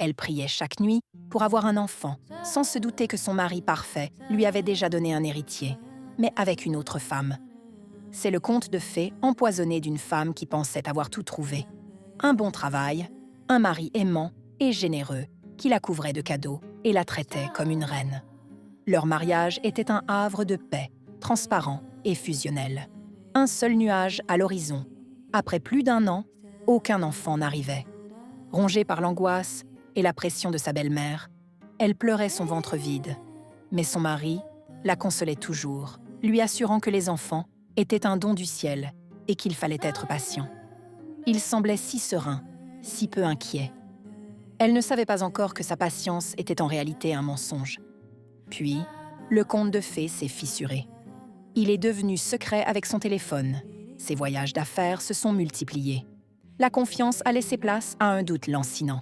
Elle priait chaque nuit pour avoir un enfant, sans se douter que son mari parfait lui avait déjà donné un héritier, mais avec une autre femme. C'est le conte de fées empoisonné d'une femme qui pensait avoir tout trouvé. Un bon travail, un mari aimant et généreux qui la couvrait de cadeaux et la traitait comme une reine. Leur mariage était un havre de paix, transparent et fusionnel. Un seul nuage à l'horizon. Après plus d'1 an, aucun enfant n'arrivait. Rongée par l'angoisse et la pression de sa belle-mère, elle pleurait son ventre vide. Mais son mari la consolait toujours, lui assurant que les enfants étaient un don du ciel et qu'il fallait être patient. Il semblait si serein, si peu inquiet. Elle ne savait pas encore que sa patience était en réalité un mensonge. Puis, le conte de fées s'est fissuré. Il est devenu secret avec son téléphone. Ses voyages d'affaires se sont multipliés. La confiance a laissé place à un doute lancinant.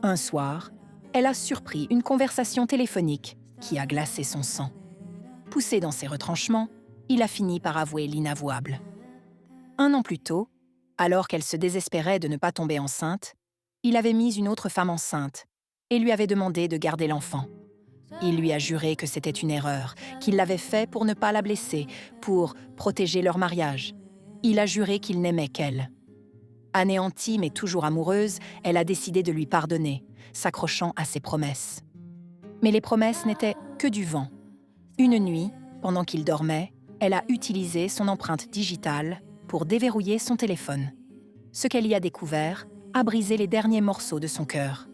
Un soir, elle a surpris une conversation téléphonique qui a glacé son sang. Poussé dans ses retranchements, il a fini par avouer l'inavouable. 1 an plus tôt, alors qu'elle se désespérait de ne pas tomber enceinte, il avait mis une autre femme enceinte et lui avait demandé de garder l'enfant. Il lui a juré que c'était une erreur, qu'il l'avait fait pour ne pas la blesser, pour protéger leur mariage. Il a juré qu'il n'aimait qu'elle. Anéantie mais toujours amoureuse, elle a décidé de lui pardonner, s'accrochant à ses promesses. Mais les promesses n'étaient que du vent. Une nuit, pendant qu'il dormait, elle a utilisé son empreinte digitale pour déverrouiller son téléphone. Ce qu'elle y a découvert a brisé les derniers morceaux de son cœur.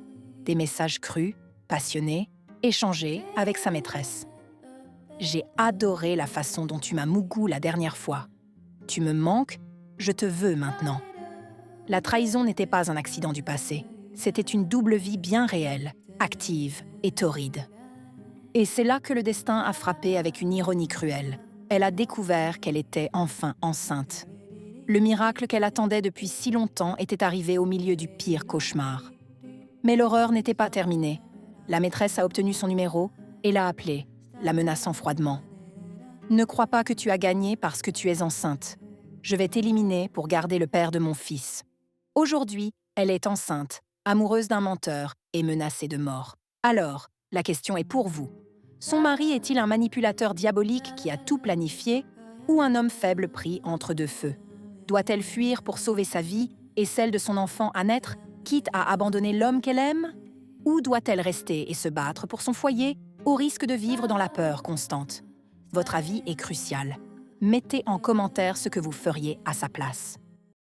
Des messages crus, passionnés, échangés avec sa maîtresse. « J'ai adoré la façon dont tu m'as mougou la dernière fois. Tu me manques, je te veux maintenant. » La trahison n'était pas un accident du passé. C'était une double vie bien réelle, active et torride. Et c'est là que le destin a frappé avec une ironie cruelle. Elle a découvert qu'elle était enfin enceinte. Le miracle qu'elle attendait depuis si longtemps était arrivé au milieu du pire cauchemar. Mais l'horreur n'était pas terminée. La maîtresse a obtenu son numéro et l'a appelée, la menaçant froidement. « Ne crois pas que tu as gagné parce que tu es enceinte. Je vais t'éliminer pour garder le père de mon fils. » Aujourd'hui, elle est enceinte, amoureuse d'un menteur et menacée de mort. Alors, la question est pour vous. Son mari est-il un manipulateur diabolique qui a tout planifié ou un homme faible pris entre deux feux? Doit-elle fuir pour sauver sa vie et celle de son enfant à naître, quitte à abandonner l'homme qu'elle aime? Ou doit-elle rester et se battre pour son foyer, au risque de vivre dans la peur constante? Votre avis est crucial. Mettez en commentaire ce que vous feriez à sa place.